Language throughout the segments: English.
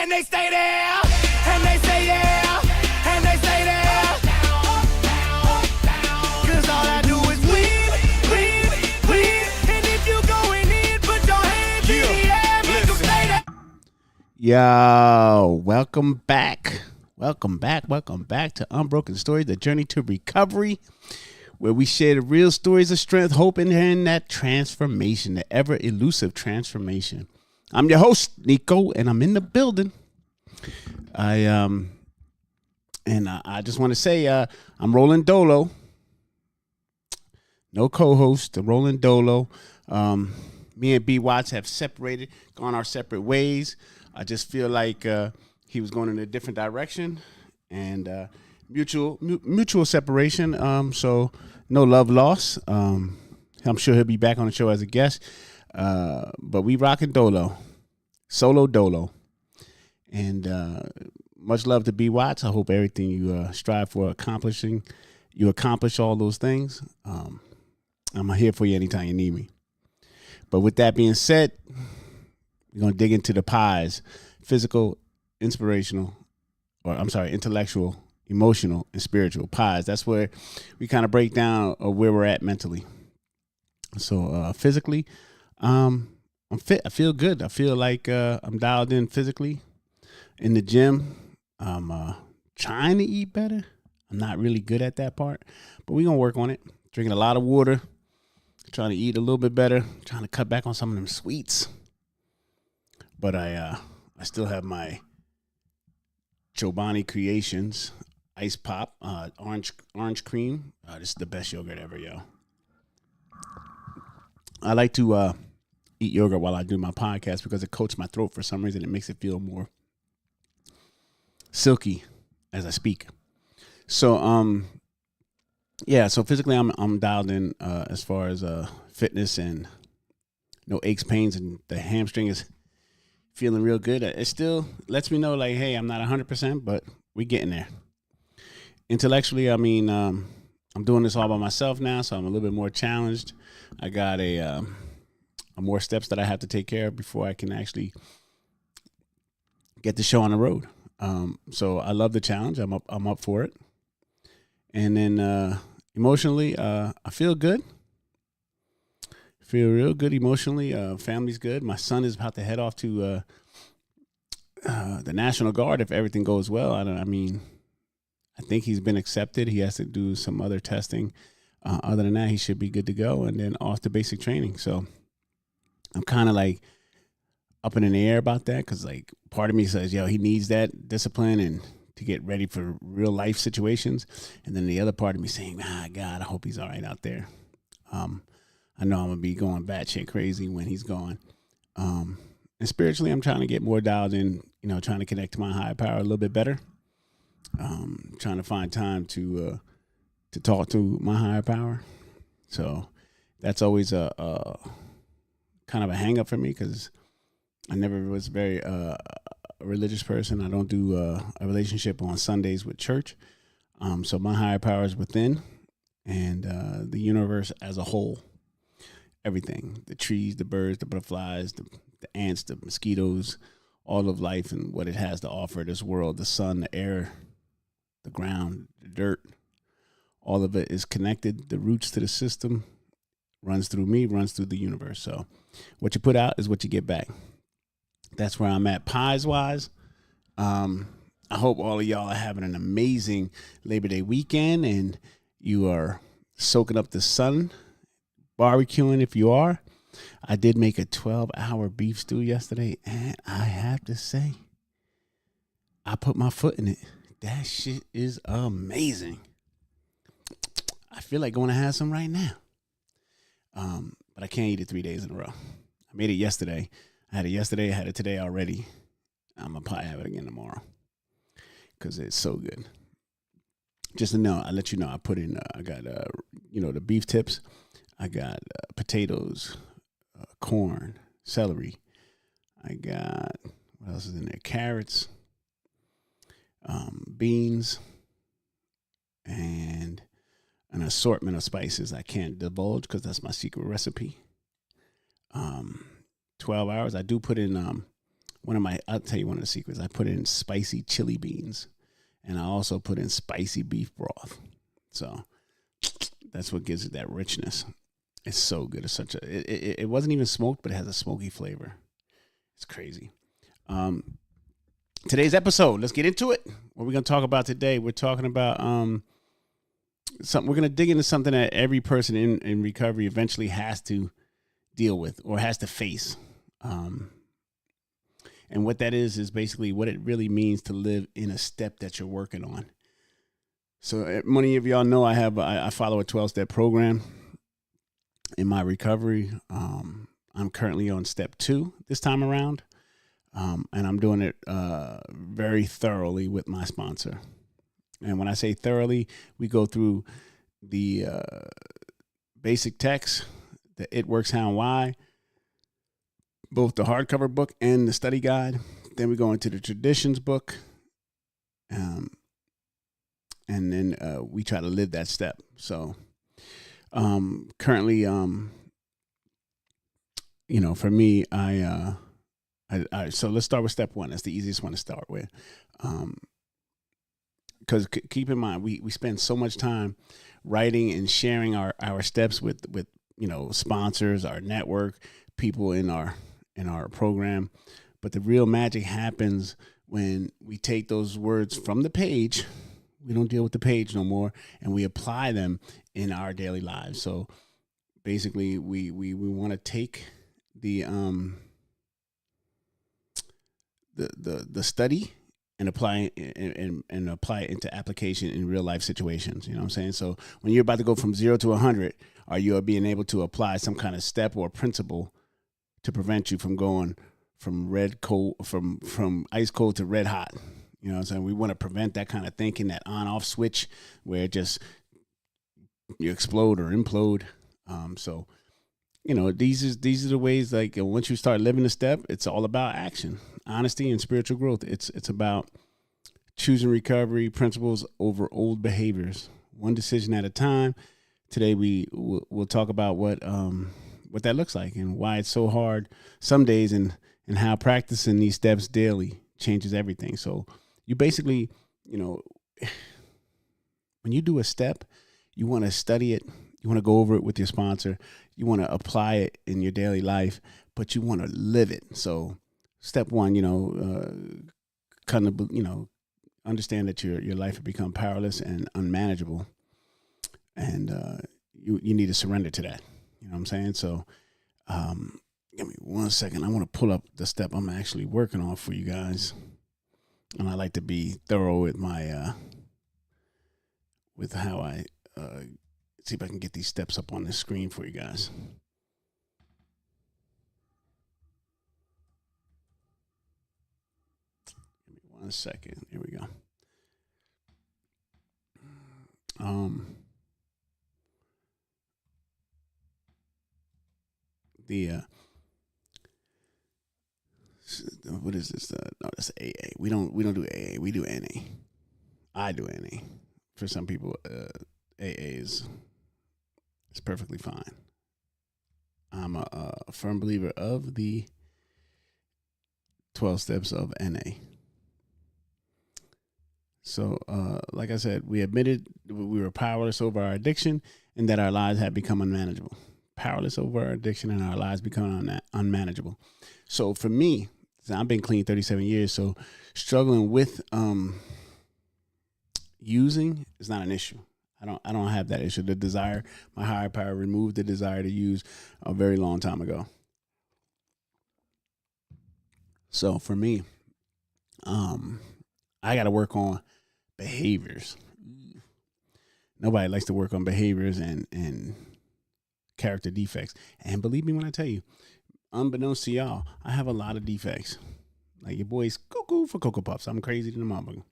and they stay there, and they say yeah, and they stay there. Cause all I do is win, and if you going in, put your hands in the air, make them stay there. Yo, welcome back to Unbroken Stories, the journey to recovery, where we share the real stories of strength, hope, and in that transformation, the ever elusive transformation. I'm your host, Nico, and I'm in the building. I just want to say I'm rolling dolo. No co-host, I'm rolling dolo. Me and B. Watts have separated, gone our separate ways. I just feel like he was going in a different direction, and mutual separation. So no love lost. I'm sure he'll be back on the show as a guest. But we rocking dolo, solo dolo, and much love to B. Watts. I hope everything you strive for accomplishing, you accomplish all those things. I'm here for you anytime you need me. But with that being said, we're going to dig into the pies: physical, intellectual, emotional, and spiritual pies. That's where we kind of break down where we're at mentally. So physically, I'm fit. I feel good. I feel like I'm dialed in physically. In the gym, I'm trying to eat better. I'm not really good at that part, but we're going to work on it. Drinking a lot of water, trying to eat a little bit better, trying to cut back on some of them sweets. But I still have my Chobani Creations Ice Pop orange cream. This is the best yogurt ever, yo. I like to eat yogurt while I do my podcast because it coats my throat for some reason. It makes it feel more silky as I speak. So so physically I'm dialed in as far as fitness and no aches, pains, and the hamstring is feeling real good. It still lets me know, like, hey, I'm not 100%, but we're getting there. Intellectually, I mean, I'm doing this all by myself now, so I'm a little bit more challenged. I got a more steps that I have to take care of before I can actually get the show on the road. So I love the challenge. I'm up for it. And then emotionally, I feel good. Feel real good emotionally. Family's good. My son is about to head off to the National Guard if everything goes well. I think he's been accepted. He has to do some other testing. Other than that, he should be good to go, and then off to basic training. So I'm kind of like up in the air about that because, like, part of me says, yo, he needs that discipline and to get ready for real life situations. And then the other part of me saying, God, I hope he's all right out there. I know I'm going to be going batshit crazy when he's gone. And spiritually, I'm trying to get more dialed in, trying to connect to my higher power a little bit better. Trying to find time to talk to my higher power. So that's always a kind of a hang up for me because I never was very a religious person. I don't do a relationship on Sundays with church. So my higher power is within, and the universe as a whole. Everything, the trees, the birds, the butterflies, the ants, the mosquitoes, all of life and what it has to offer this world, the sun, the air, the ground, the dirt, all of it is connected. The roots to the system runs through me, runs through the universe. So what you put out is what you get back. That's where I'm at pies-wise. I hope all of y'all are having an amazing Labor Day weekend and you are soaking up the sun, barbecuing if you are. I did make a 12-hour beef stew yesterday, and I have to say, I put my foot in it. That shit is amazing. I feel like going to have some right now. But I can't eat it 3 days in a row. I made it yesterday. I had it yesterday. I had it today already. I'm going to probably have it again tomorrow because it's so good. Just to know, I'll let you know, I put in, I got, the beef tips. I got potatoes, corn, celery. I got, what else is in there? Carrots, beans, and an assortment of spices I can't divulge because that's my secret recipe. 12 hours. I do put in I'll tell you one of the secrets. I put in spicy chili beans, and I also put in spicy beef broth. So that's what gives it that richness. It's so good. It's such a. It wasn't even smoked, but it has a smoky flavor. It's crazy. Today's episode. Let's get into it. What we're gonna talk about today? We're talking about something. We're gonna dig into something that every person in recovery eventually has to deal with or has to face. And what that is basically what it really means to live in a step that you're working on. So many of y'all know I follow a 12-step program in my recovery. I'm currently on step 2 this time around. And I'm doing it very thoroughly with my sponsor. And when I say thoroughly, we go through the basic text, the It Works How and Why, both the hardcover book and the study guide. Then we go into the traditions book. And then we try to live that step. So currently, for me, so let's start with step 1. That's the easiest one to start with. Because keep in mind, we spend so much time writing and sharing our steps with sponsors, our network, people in our program. But the real magic happens when we take those words from the page. We don't deal with the page no more, and we apply them in our daily lives. So basically, we want to take the study and apply it and apply it into application in real life situations. You know what I'm saying? So when you're about to go from 0 to 100, are you being able to apply some kind of step or principle to prevent you from going from from ice cold to red hot? You know what I'm saying? We want to prevent that kind of thinking, that on-off switch where it just you explode or implode. So these are the ways. Like once you start living the step, it's all about action, honesty, and spiritual growth. It's about choosing recovery principles over old behaviors, one decision at a time. Today we'll talk about what that looks like and why it's so hard some days, and how practicing these steps daily changes everything. So you basically, when you do a step, you want to study it. You want to go over it with your sponsor. You want to apply it in your daily life, but you want to live it. So step 1, understand that your life will become powerless and unmanageable. And you need to surrender to that. You know what I'm saying? So give me 1 second. I want to pull up the step I'm actually working on for you guys. And I like to be thorough with my with how I see if I can get these steps up on the screen for you guys. Give me 1 second. Here we go. What is this? No, that's AA. We don't do AA. We do NA. I do NA. For some people, AA is perfectly fine. I'm a firm believer of the 12 steps of NA. So, like I said, we admitted we were powerless over our addiction and that our lives had become unmanageable. Powerless over our addiction and our lives become unmanageable. So for me, I've been clean 37 years, so struggling with using is not an issue. I don't have that issue. The desire, my higher power removed the desire to use a very long time ago. So for me, I got to work on behaviors. Nobody likes to work on behaviors and character defects. And believe me when I tell you, unbeknownst to y'all, I have a lot of defects. Like your boy's cuckoo for Cocoa Puffs. I'm crazy to the motherfucker.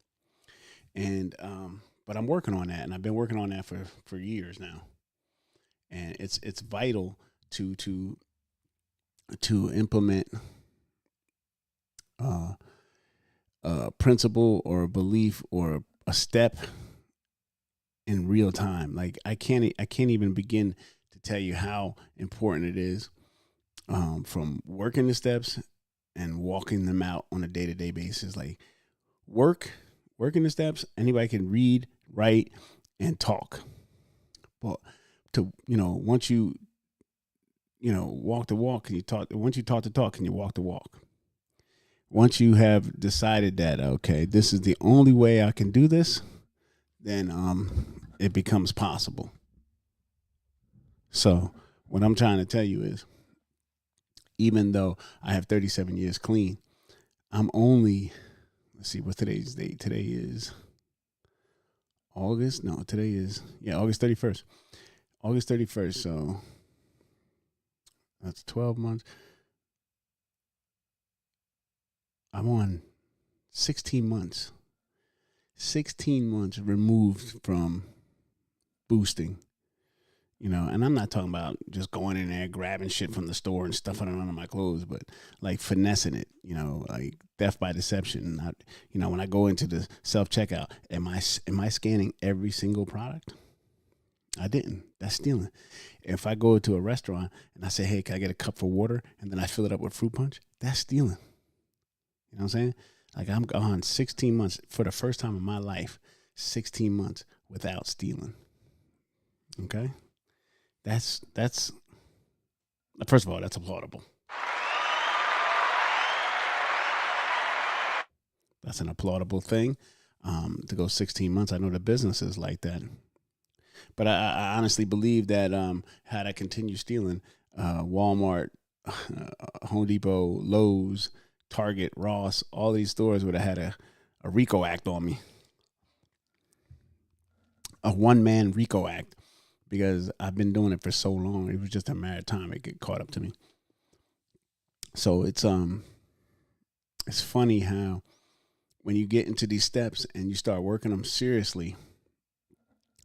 And but I'm working on that, and I've been working on that for years now. And it's vital to implement a principle or a belief or a step in real time. Like I can't even begin to tell you how important it is, from working the steps and walking them out on a day-to-day basis. Like working the steps, anybody can read, write, and talk. But once you walk the walk, can you talk? Once you talk the talk, can you walk the walk? Once you have decided that, okay, this is the only way I can do this, then it becomes possible. So what I'm trying to tell you is, even though I have 37 years clean, I'm only, let's see, what's today's date? Today is August. No, today is, August 31st. August 31st. So that's 12 months. I'm on 16 months. 16 months removed from boosting. And I'm not talking about just going in there, grabbing shit from the store and stuffing it under my clothes, but like finessing it, like theft by deception. When I go into the self-checkout, am I scanning every single product? I didn't. That's stealing. If I go to a restaurant and I say, hey, can I get a cup for water? And then I fill it up with fruit punch, that's stealing. You know what I'm saying? Like I'm on 16 months for the first time in my life, 16 months without stealing. Okay? That's first of all, that's applaudable. That's an applaudable thing to go 16 months. I know the business is like that. But I honestly believe that had I continued stealing, Walmart, Home Depot, Lowe's, Target, Ross, all these stores would have had a RICO Act on me. A one-man RICO Act. Because I've been doing it for so long. It was just a matter of time it get caught up to me. So it's funny how when you get into these steps and you start working them seriously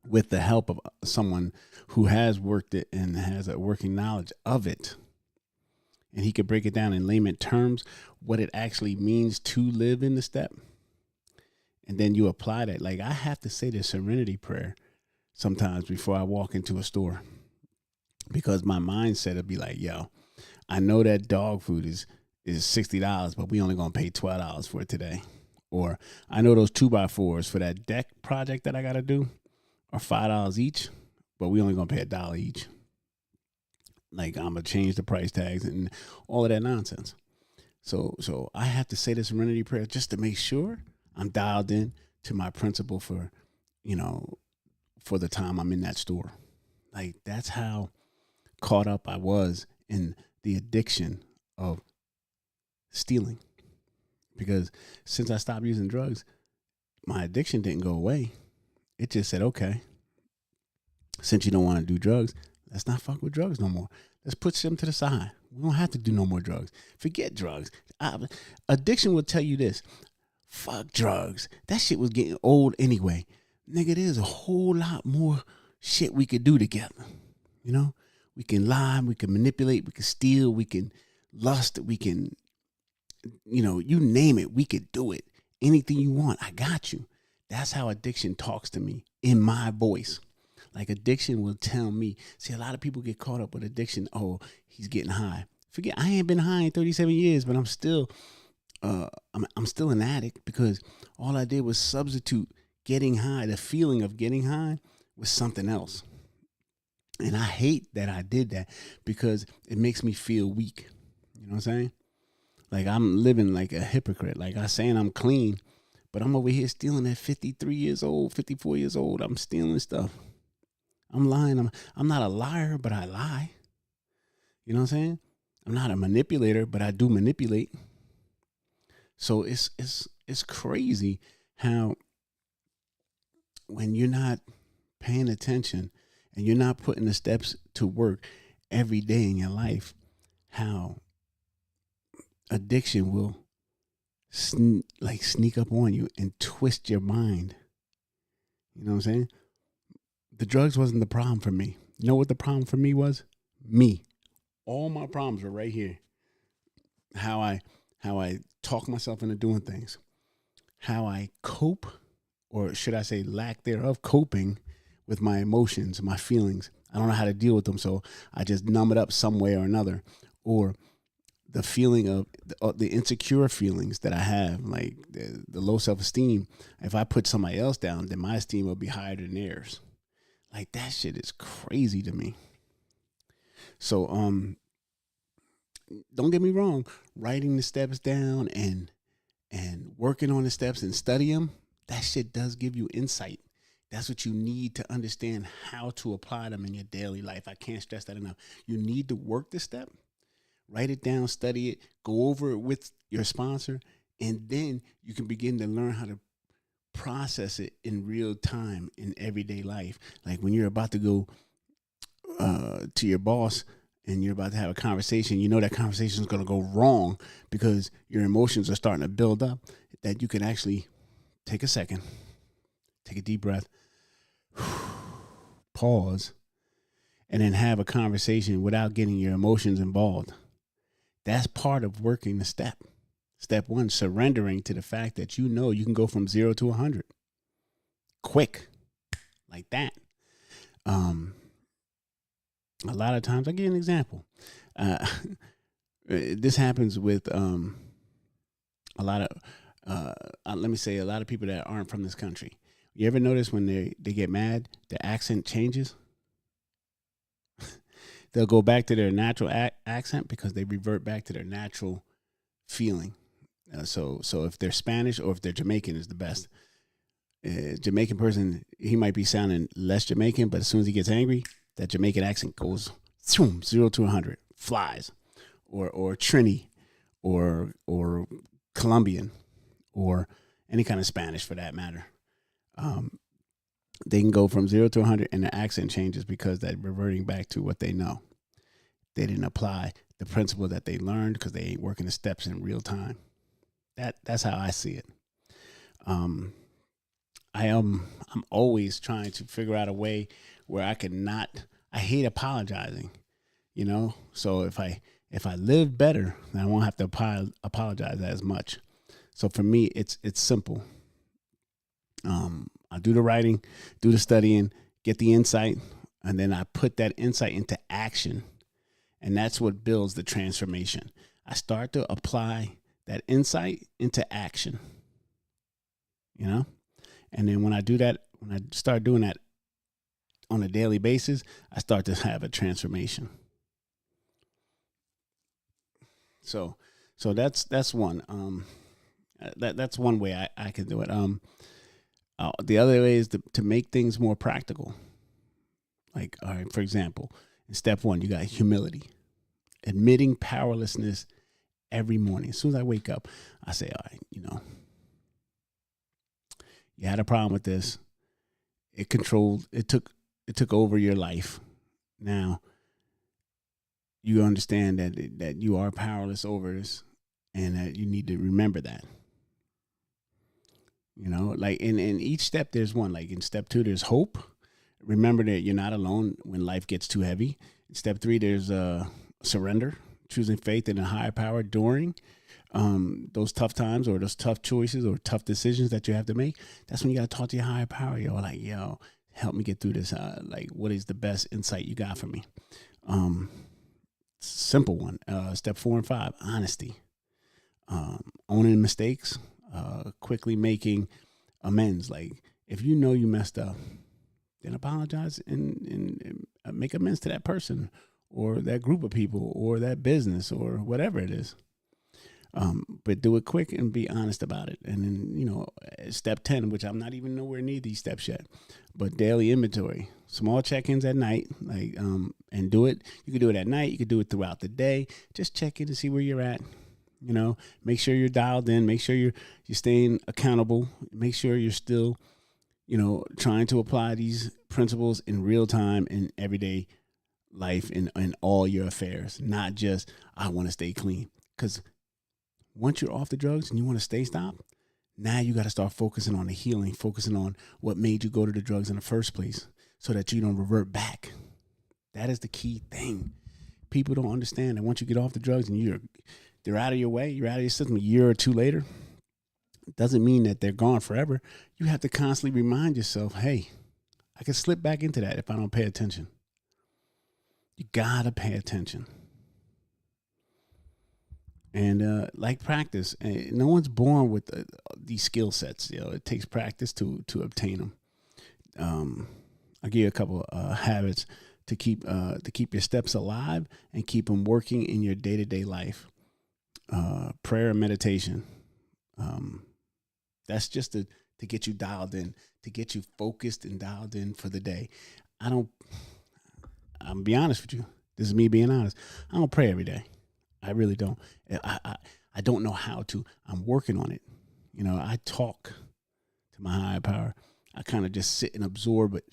with the help of someone who has worked it and has a working knowledge of it, and he could break it down in layman terms, what it actually means to live in the step. And then you apply that. Like I have to say the serenity prayer sometimes before I walk into a store, because my mindset would be like, yo, I know that dog food is $60, but we only gonna pay $12 for it today. Or I know those 2x4s for that deck project that I gotta do are $5 each, but we only gonna pay $1 each. Like I'm gonna change the price tags and all of that nonsense. So I have to say the serenity prayer just to make sure I'm dialed in to my principle for the time I'm in that store. Like that's how caught up I was in the addiction of stealing. Because since I stopped using drugs, my addiction didn't go away. It just said, okay, since you don't want to do drugs, let's not fuck with drugs no more. Let's put them to the side. We don't have to do no more drugs. Forget drugs. Addiction will tell you this. Fuck drugs. That shit was getting old anyway. Nigga, there's a whole lot more shit we could do together. We can lie, we can manipulate, we can steal, we can lust, we can, you name it, we could do it. Anything you want, I got you. That's how addiction talks to me in my voice. Like addiction will tell me. See, a lot of people get caught up with addiction. Oh, he's getting high. Forget, I ain't been high in 37 years, but I'm still an addict because all I did was substitute getting high, the feeling of getting high, with something else. And I hate that I did that because it makes me feel weak. You know what I'm saying? Like I'm living like a hypocrite. Like I'm saying I'm clean, but I'm over here stealing at 53 years old, 54 years old. I'm stealing stuff. I'm lying. I'm not a liar, but I lie. You know what I'm saying? I'm not a manipulator, but I do manipulate. So it's crazy how when you're not paying attention and you're not putting the steps to work every day in your life, how addiction will sneak up on you and twist your mind. You know what I'm saying? The drugs wasn't the problem for me. You know what the problem for me was? Me. All my problems were right here. How I talk myself into doing things. How I cope, or should I say lack thereof, coping with my emotions, my feelings. I don't know how to deal with them, so I just numb it up some way or another. Or the feeling of the insecure feelings that I have, like the low self-esteem. If I put somebody else down, then my esteem will be higher than theirs. Like that shit is crazy to me. So don't get me wrong, writing the steps down and working on the steps and study them, that shit does give you insight. That's what you need to understand how to apply them in your daily life. I can't stress that enough. You need to work the step, write it down, study it, go over it with your sponsor, and then you can begin to learn how to process it in real time in everyday life. Like when you're about to go to your boss and you're about to have a conversation, you know that conversation is going to go wrong because your emotions are starting to build up, that you can actually take a second, take a deep breath, pause, and then have a conversation without getting your emotions involved. That's part of working the step. Step one, surrendering to the fact that you know you can go from 0 to 100 quick, like that. A lot of times, I give you an example. This happens with a lot of, let me say, a lot of people that aren't from this country. You ever notice when they get mad, their accent changes? They'll go back to their natural accent because they revert back to their natural feeling. So if they're Spanish or if they're Jamaican is the best. Jamaican person, he might be sounding less Jamaican, but as soon as he gets angry, that Jamaican accent goes 0 to 100, flies. Or Trini, or Colombian, or any kind of Spanish for that matter. They can go from 0 to 100 and the accent changes because they're reverting back to what they know. They didn't apply the principle that they learned because they ain't working the steps in real time. That's how I see it. I'm always trying to figure out a way where I hate apologizing, you know? So if I live better, then I won't have to apologize as much. So for me, it's simple. I do the writing, do the studying, get the insight, and then I put that insight into action. And that's what builds the transformation. I start to apply that insight into action, you know? And then when I do that, when I start doing that on a daily basis, I start to have a transformation. So that's one. That's one way I can do it. The other way is to make things more practical. Like, all right, for example, in step one, you got humility, admitting powerlessness every morning. As soon as I wake up, I say, all right, you had a problem with this. It took over your life. Now you understand that you are powerless over this and that you need to remember that. Like in each step, there's one. Like in step 2, there's hope. Remember that you're not alone when life gets too heavy. In step 3, there's surrender, choosing faith in a higher power during those tough times or those tough choices or tough decisions that you have to make. That's when you got to talk to your higher power. You're like, yo, help me get through this. Like, what is the best insight you got for me? Simple one. Step 4 and 5, honesty. Owning mistakes, quickly making amends. Like, if you know you messed up, then apologize and make amends to that person or that group of people or that business or whatever it is. But do it quick and be honest about it. And then, step 10, which I'm not even nowhere near these steps yet, but daily inventory, small check-ins at night, like, and do it. You can do it at night. You can do it throughout the day. Just check in to see where you're at. Make sure you're dialed in, make sure you're staying accountable, make sure you're still, trying to apply these principles in real time in everyday life in all your affairs, not just, I want to stay clean. Because once you're off the drugs and you want to stay stopped, now you got to start focusing on the healing, focusing on what made you go to the drugs in the first place so that you don't revert back. That is the key thing. People don't understand that once you get off the drugs and they're out of your way, you're out of your system a year or two later, it doesn't mean that they're gone forever. You have to constantly remind yourself, hey, I can slip back into that if I don't pay attention. You got to pay attention. And like practice, no one's born with these skill sets. It takes practice to obtain them. I'll give you a couple habits to keep your steps alive and keep them working in your day to day life. Prayer and meditation. That's just to get you dialed in, to get you focused and dialed in for the day. I'm be honest with you. This is me being honest. I don't pray every day. I really don't. I don't know how to. I'm working on it. I talk to my higher power. I kind of just sit and absorb it,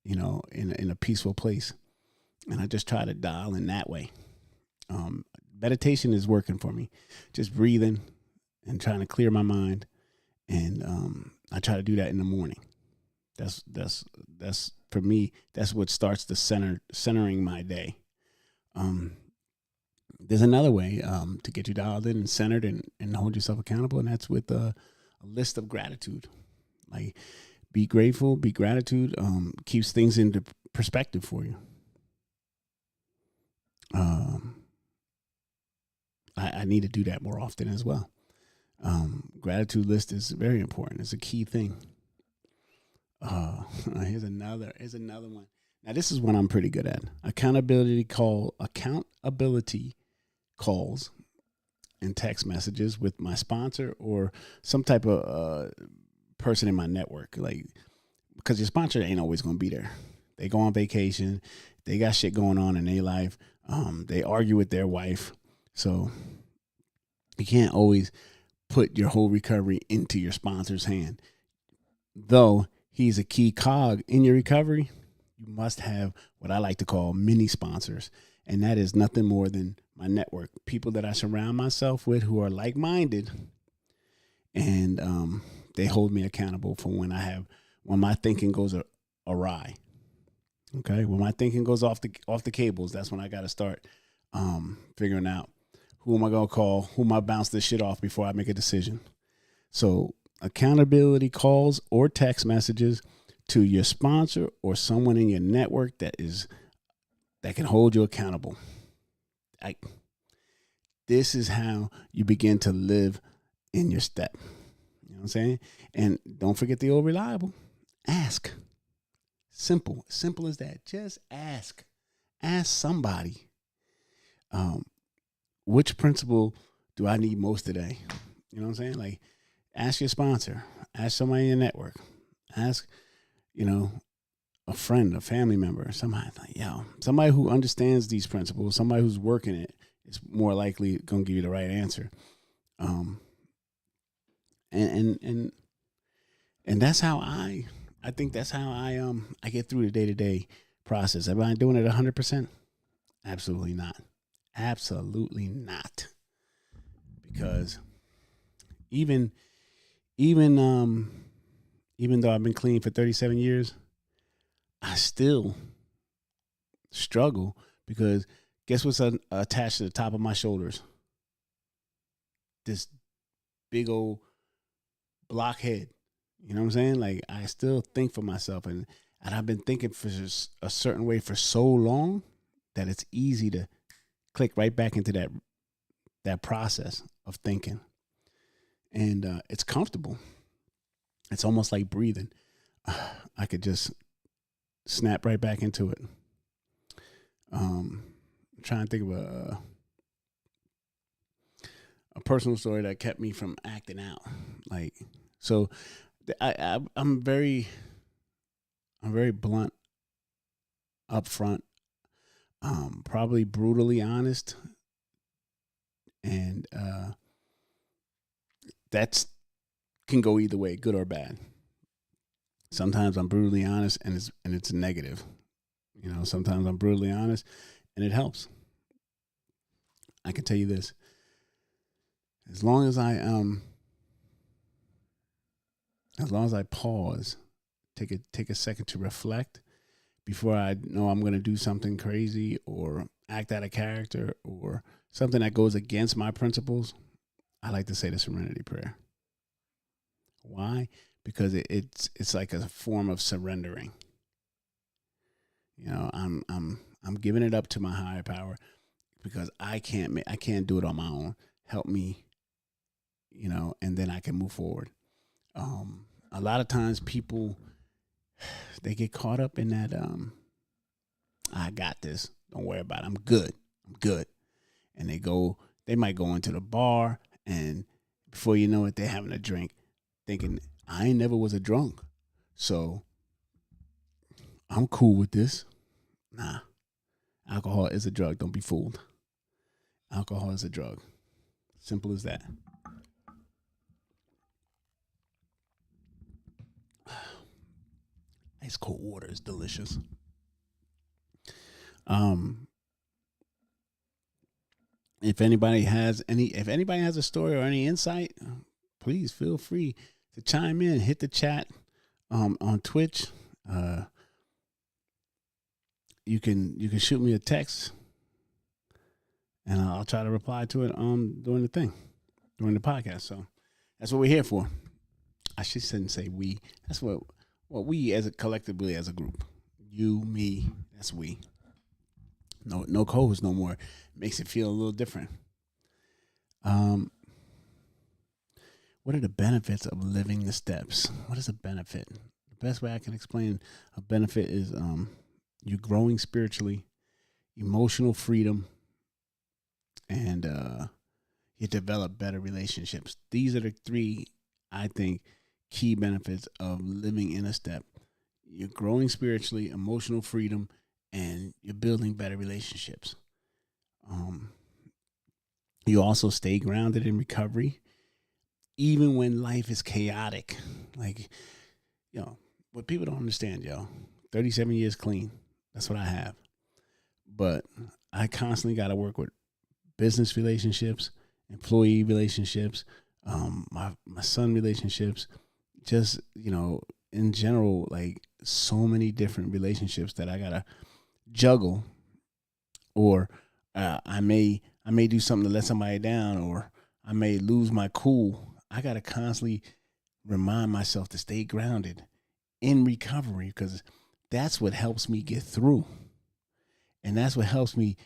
in a peaceful place. And I just try to dial in that way. Meditation is working for me. Just breathing and trying to clear my mind. And I try to do that in the morning. That's for me. That's what starts the centering my day. There's another way to get you dialed in and centered and hold yourself accountable, and that's with a list of gratitude. Like, be grateful, be gratitude. Keeps things into perspective for you. I need to do that more often as well. Gratitude list is very important. It's a key thing. Here's another one. Now, this is one I'm pretty good at. Accountability calls and text messages with my sponsor or some type of person in my network. Like, because your sponsor ain't always going to be there. They go on vacation. They got shit going on in their life. They argue with their wife. So you can't always put your whole recovery into your sponsor's hand. Though he's a key cog in your recovery, you must have what I like to call mini sponsors. And that is nothing more than my network, people that I surround myself with who are like-minded. And they hold me accountable for when my thinking goes awry. Okay. When my thinking goes off the cables, that's when I got to start figuring out who am I going to call, who am I bounce this shit off before I make a decision. So accountability calls or text messages to your sponsor or someone in your network that can hold you accountable. This is how you begin to live in your step. You know what I'm saying? And don't forget the old reliable. Ask. Simple as that. Just ask. Ask somebody. Which principle do I need most today? You know what I'm saying? Like, ask your sponsor. Ask somebody in your network. Ask, a friend, a family member, somebody who understands these principles, somebody who's working it is more likely going to give you the right answer. And that's how I think that's how I get through the day-to-day process. Am I doing it 100%? Absolutely not. Absolutely not. Because even though I've been clean for 37 years, I still struggle because guess what's attached to the top of my shoulders? This big old blockhead. You know what I'm saying? Like, I still think for myself, and I've been thinking for a certain way for so long that it's easy to click right back into that process of thinking. And it's comfortable. It's almost like breathing. I could just snap right back into it. I'm trying to think of a personal story that kept me from acting out. Like, so I'm very blunt, upfront, probably brutally honest, and that's can go either way, good or bad. Sometimes I'm brutally honest and it's negative. Sometimes I'm brutally honest and it helps. I can tell you this. As long as I pause, take a second to reflect before I know I'm going to do something crazy or act out of character or something that goes against my principles, I like to say the serenity prayer. Why? Because it's like a form of surrendering. I'm giving it up to my higher power because I can't do it on my own. help me, and then I can move forward. A lot of times people, they get caught up in that, I got this. Don't worry about it. I'm good. I'm good. And they might go into the bar, and before you know it, they're having a drink thinking, I ain't never was a drunk. So I'm cool with this. Nah. Alcohol is a drug. Don't be fooled. Alcohol is a drug. Simple as that. Ice cold water is delicious. Um, if anybody has a story or any insight, please feel free to chime in. Hit the chat on Twitch. You can shoot me a text, and I'll try to reply to it during the podcast. So that's what we're here for. I shouldn't say we. That's what we collectively as a group. You, me, that's we. No co-host no more. Makes it feel a little different. What are the benefits of living the steps? What is a benefit? The best way I can explain a benefit is you're growing spiritually, emotional freedom, and you develop better relationships. These are the three, I think, key benefits of living in a step. You're growing spiritually, emotional freedom, and you're building better relationships. You also stay grounded in recovery, even when life is chaotic. Like, what people don't understand, 37 years clean. That's what I have. But I constantly got to work with business relationships, employee relationships, my son relationships, just, in general, like so many different relationships that I got to juggle, or I may do something to let somebody down, or I may lose my cool. I got to constantly remind myself to stay grounded in recovery, because that's what helps me get through. And that's what helps me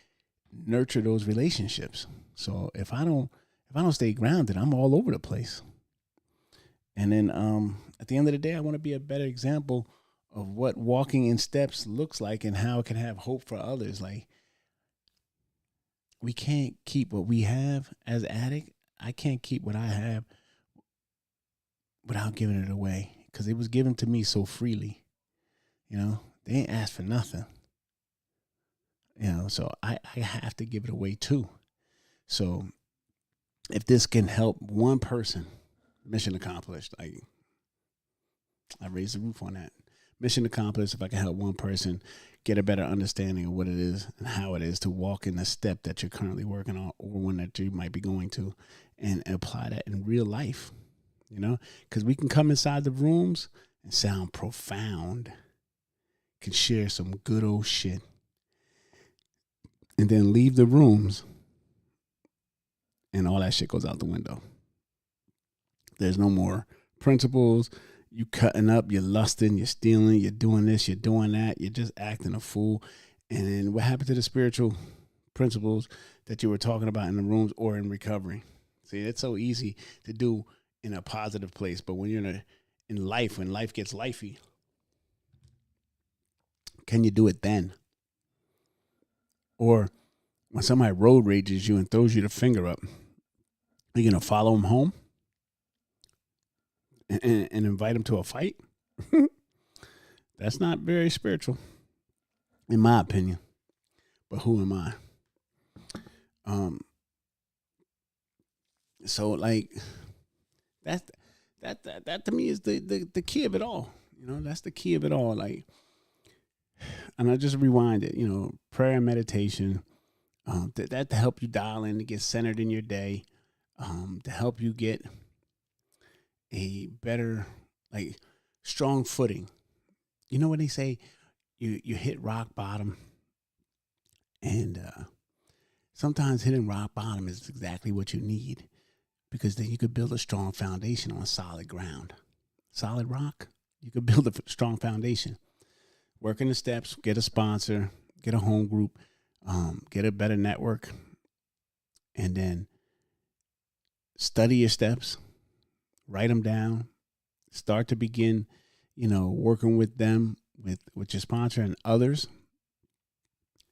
nurture those relationships. So if I don't stay grounded, I'm all over the place. And then at the end of the day, I want to be a better example of what walking in steps looks like and how it can have hope for others. Like, we can't keep what we have as addict. I can't keep what I have without giving it away, because it was given to me so freely. They ain't asked for nothing. So I have to give it away too. So if this can help one person, mission accomplished. I raised the roof on that. Mission accomplished. If I can help one person get a better understanding of what it is and how it is to walk in the step that you're currently working on, or one that you might be going to, and apply that in real life, because we can come inside the rooms and sound profound, can share some good old shit, and then leave the rooms and all that shit goes out the window. There's no more principles. You cutting up, you're lusting, you're stealing, you're doing this, you're doing that. You're just acting a fool. And then what happened to the spiritual principles that you were talking about in the rooms or in recovery? See, it's so easy to do in a positive place. But when you're in life, when life gets lifey, can you do it then? Or when somebody road rages you and throws you the finger up, are you going to follow them home and invite them to a fight? That's not very spiritual, in my opinion. But who am I? So like that to me is the key of it all. That's the key of it all. Like, and I just rewind it. Prayer and meditation. That to help you dial in, to get centered in your day, to help you get a better, like, strong footing. You know what they say? You hit rock bottom, and sometimes hitting rock bottom is exactly what you need, because then you could build a strong foundation on solid ground. Solid rock, you could build a strong foundation. Work in the steps, get a sponsor, get a home group, get a better network, and then study your steps, write them down, start to begin, working with them, with your sponsor and others,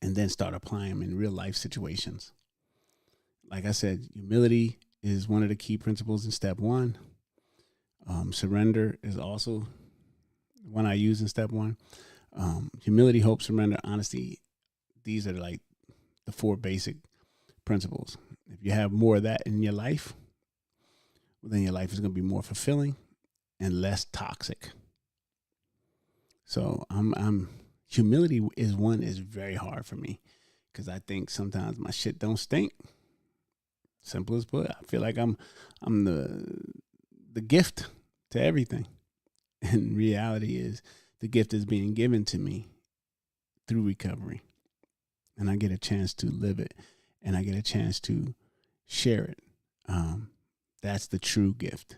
and then start applying them in real life situations. Like I said, humility is one of the key principles in step one. Surrender is also one I use in step one. Humility, hope, surrender, honesty. These are like the 4 basic principles. If you have more of that in your life, well, then your life is going to be more fulfilling and less toxic. So humility is very hard for me, because I think sometimes my shit don't stink. Simple as put. I feel like I'm the gift to everything. And reality is the gift is being given to me through recovery. And I get a chance to live it, and I get a chance to share it. That's the true gift.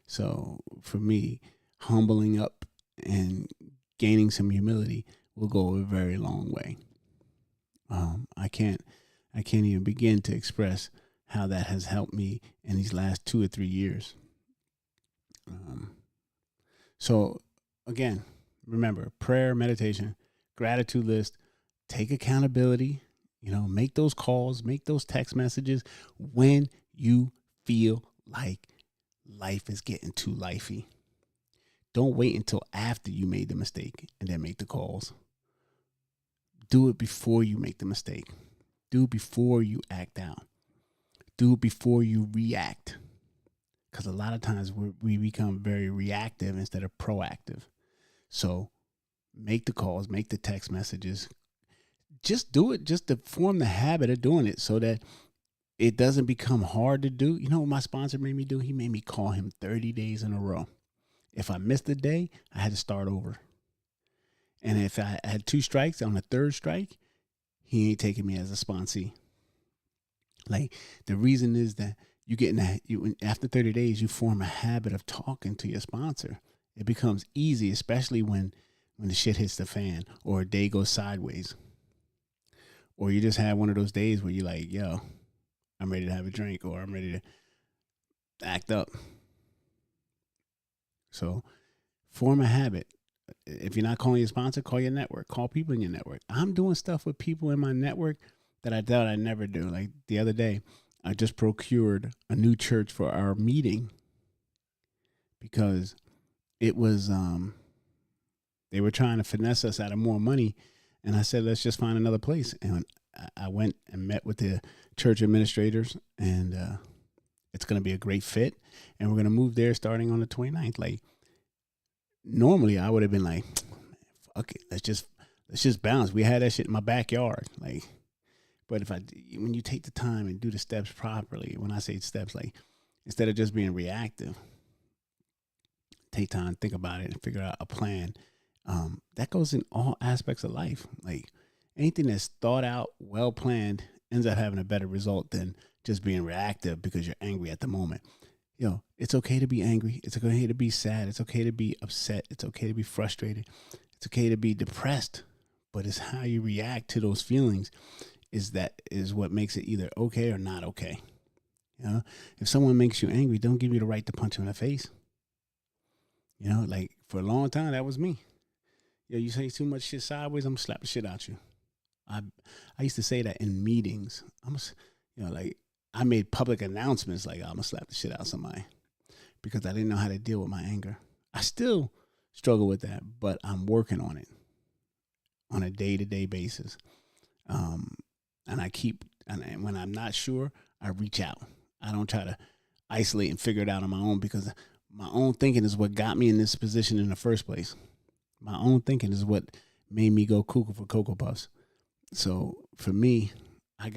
So for me, humbling up and gaining some humility will go a very long way. I can't even begin to express how that has helped me in these last 2 or 3 years. So again, remember, prayer, meditation, gratitude list, take accountability, make those calls, make those text messages when you feel like life is getting too lifey. Don't wait until after you made the mistake and then make the calls. Do it before you make the mistake. Do it before you act out. Do it before you react. Because a lot of times we become very reactive instead of proactive. So make the calls, make the text messages. Just do it just to form the habit of doing it so that it doesn't become hard to do. You know what my sponsor made me do? He made me call him 30 days in a row. If I missed a day, I had to start over. And if I had 2 strikes, on the 3rd strike, he ain't taking me as a sponsee. Like, the reason is that after 30 days, you form a habit of talking to your sponsor. It becomes easy, especially when the shit hits the fan or a day goes sideways. Or you just have one of those days where you're like, yo, I'm ready to have a drink, or I'm ready to act up. So form a habit. If you're not calling your sponsor, call your network. Call people in your network. I'm doing stuff with people in my network that I thought I'd never do. Like the other day, I just procured a new church for our meeting because it was, they were trying to finesse us out of more money. And I said, let's just find another place. And I went and met with the church administrators, and it's going to be a great fit. And we're going to move there starting on the 29th. Like, normally I would have been like, fuck it, let's just bounce. We had that shit in my backyard. Like, but when you take the time and do the steps properly, when I say steps, like, instead of just being reactive, take time, think about it, and figure out a plan. That goes in all aspects of life. Like, anything that's thought out, well planned, ends up having a better result than just being reactive because you're angry at the moment. It's okay to be angry. It's okay to be sad. It's okay to be upset. It's okay to be frustrated. It's okay to be depressed. But it's how you react to those feelings is what makes it either okay or not okay. If someone makes you angry, don't give you the right to punch them in the face. Like, for a long time, that was me. You say too much shit sideways, I'm gonna slap the shit out you. I used to say that in meetings. Like, I made public announcements like, I'm gonna slap the shit out of somebody because I didn't know how to deal with my anger. I still struggle with that, but I'm working on it on a day-to-day basis. And when I'm not sure, I reach out. I don't try to isolate and figure it out on my own, because my own thinking is what got me in this position in the first place. My own thinking is what made me go cuckoo for Cocoa Puffs. So for me, I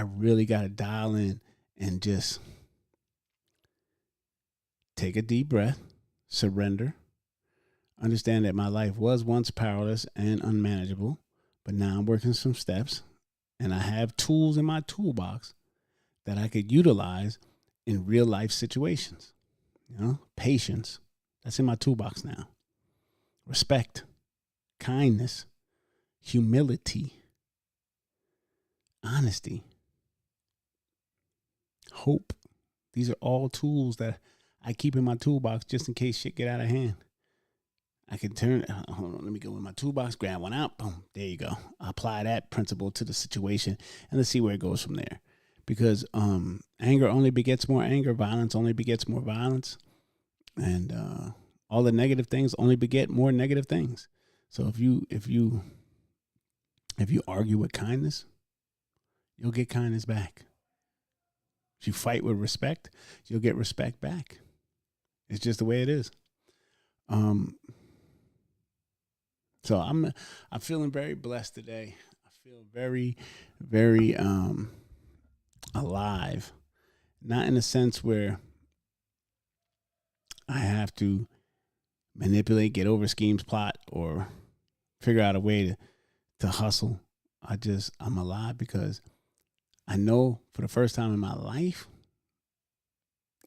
really got to dial in and just take a deep breath, surrender, understand that my life was once powerless and unmanageable, but now I'm working some steps, and I have tools in my toolbox that I could utilize in real life situations. Patience, that's in my toolbox now. Respect, kindness, humility, honesty, hope, These are all tools that I keep in my toolbox just in case shit get out of hand. I can turn, hold on, let me go in my toolbox, grab one out, boom, there you go. I apply that principle to the situation, and let's see where it goes from there. Because anger only begets more anger, violence only begets more violence, and all the negative things only beget more negative things. So if you argue with kindness, you'll get kindness back. If you fight with respect, you'll get respect back. It's just the way it is. So I'm feeling very blessed today. I feel very, very alive. Not in a sense where I have to manipulate, get over schemes, plot, or figure out a way to hustle. I'm alive because I know for the first time in my life,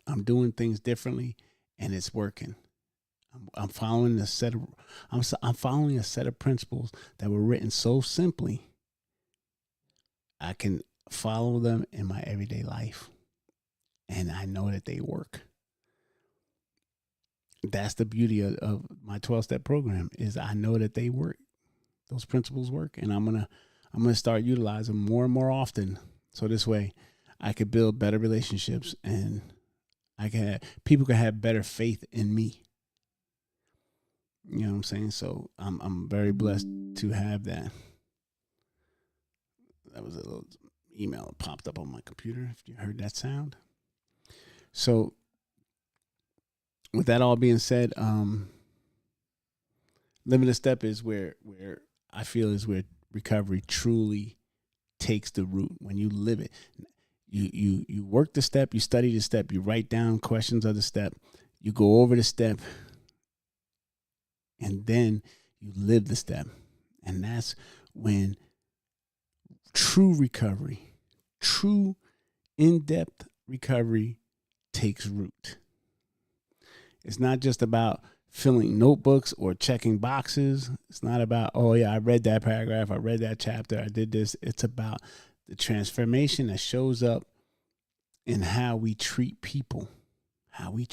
I'm doing things differently and it's working. I'm following a set of principles that were written so simply. I can follow them in my everyday life, and I know that they work. That's the beauty of my 12-step program, is I know that they work. Those principles work, and I'm gonna start utilizing them more and more often. So this way, I could build better relationships, and people can have better faith in me. You know what I'm saying? So I'm very blessed to have that. That was a little email that popped up on my computer, if you heard that sound. So with that all being said, living a step is where I feel is where recovery truly takes the root. When you live it, you work the step, you study the step, you write down questions of the step, you go over the step, and then you live the step. And that's when true recovery, true in-depth recovery takes root. It's not just about filling notebooks or checking boxes. It's not about, oh yeah, I read that paragraph, I read that chapter, I did this. It's about the transformation that shows up in how we treat people, how we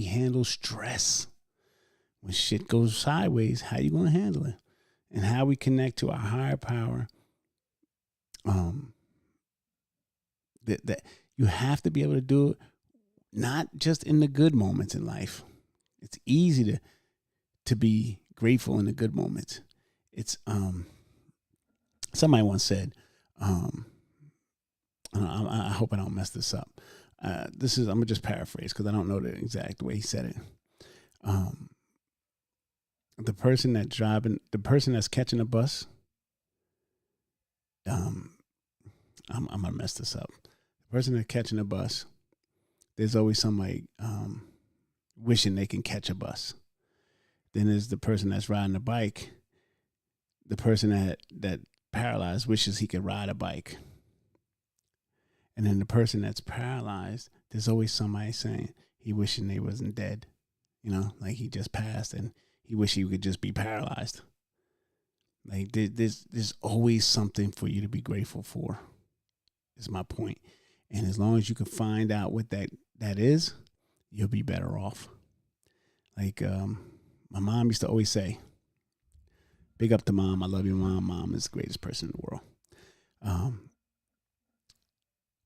handle stress. When shit goes sideways, how you going to handle it? And how we connect to our higher power. That you have to be able to do it, not just in the good moments in life. It's easy to be grateful in the good moments. It's somebody once said, I hope I don't mess this up. I'm gonna just paraphrase because I don't know the exact way he said it. The person that's catching a bus, I'm gonna mess this up. The person that's catching a bus, there's always somebody wishing they can catch a bus. Then there's the person that's riding a bike. The person that paralyzed wishes he could ride a bike. And then the person that's paralyzed, there's always somebody saying he wishing they wasn't dead. You know, like he just passed and he wish he could just be paralyzed. Like there's always something for you to be grateful for, is my point. And as long as you can find out what that is, you'll be better off. Like my mom used to always say, big up to Mom. I love you, Mom. Mom is the greatest person in the world.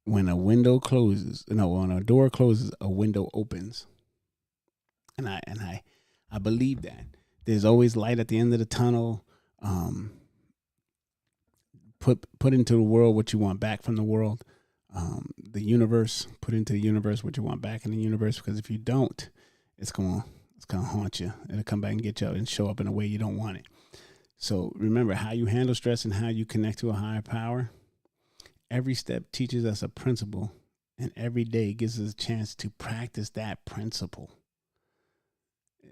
When a door closes, a window opens. And I believe that. There's always light at the end of the tunnel. Put into the world what you want back from the world. The universe, put into the universe what you want back in the universe, because if you don't, it's gonna haunt you. It'll come back and get you and show up in a way you don't want it. So remember, how you handle stress and how you connect to a higher power. Every step teaches us a principle, and every day gives us a chance to practice that principle.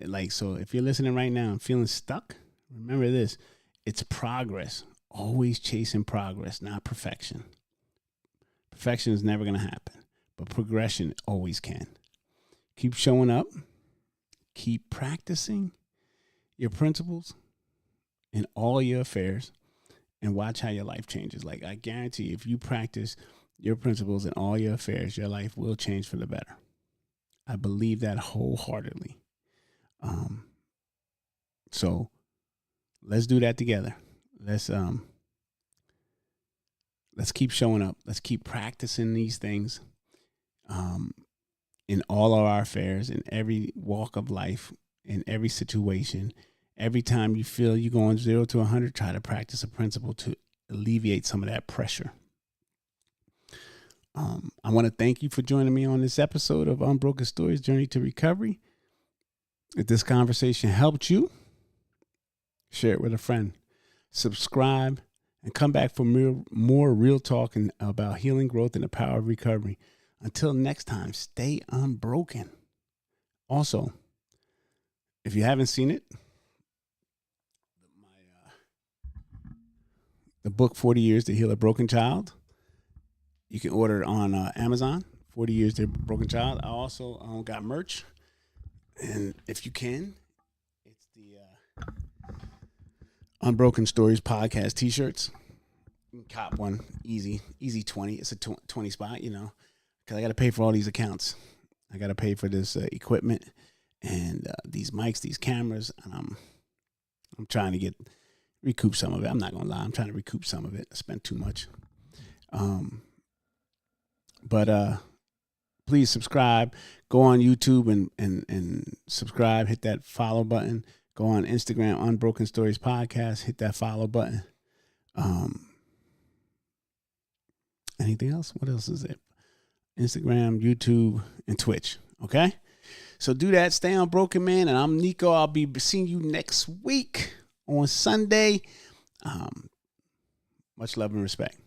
Like, so if you're listening right now and feeling stuck, remember this: it's progress. Always chasing progress, not perfection. Perfection is never going to happen, but progression always can. Keep showing up. Keep practicing your principles in all your affairs, and watch how your life changes. Like, I guarantee if you practice your principles in all your affairs, your life will change for the better. I believe that wholeheartedly. So let's do that together. Let's keep showing up. Let's keep practicing these things in all of our affairs, in every walk of life, in every situation. Every time you feel you're going 0 to 100, try to practice a principle to alleviate some of that pressure. I want to thank you for joining me on this episode of Unbroken Stories, Journey to Recovery. If this conversation helped you, share it with a friend. Subscribe and come back for more real talk about healing, growth, and the power of recovery. Until next time, stay unbroken. Also, if you haven't seen it, the book 40 Years to Heal a Broken Child, you can order it on Amazon, 40 Years to Heal a Broken Child. I also got merch. And if you can, it's the Unbroken Stories podcast t-shirts. You can cop one, easy 20. It's a 20 spot, because I got to pay for all these accounts. I got to pay for this equipment and these mics, these cameras. And I'm trying to recoup some of it. I'm not going to lie. I'm trying to recoup some of it. I spent too much. But please subscribe. Go on YouTube and subscribe. Hit that follow button. Go on Instagram, Unbroken Stories Podcast. Hit that follow button. Anything else? What else is it? Instagram, YouTube, and Twitch. Okay? So do that. Stay unbroken, man. And I'm Nico. I'll be seeing you next week on Sunday. Much love and respect.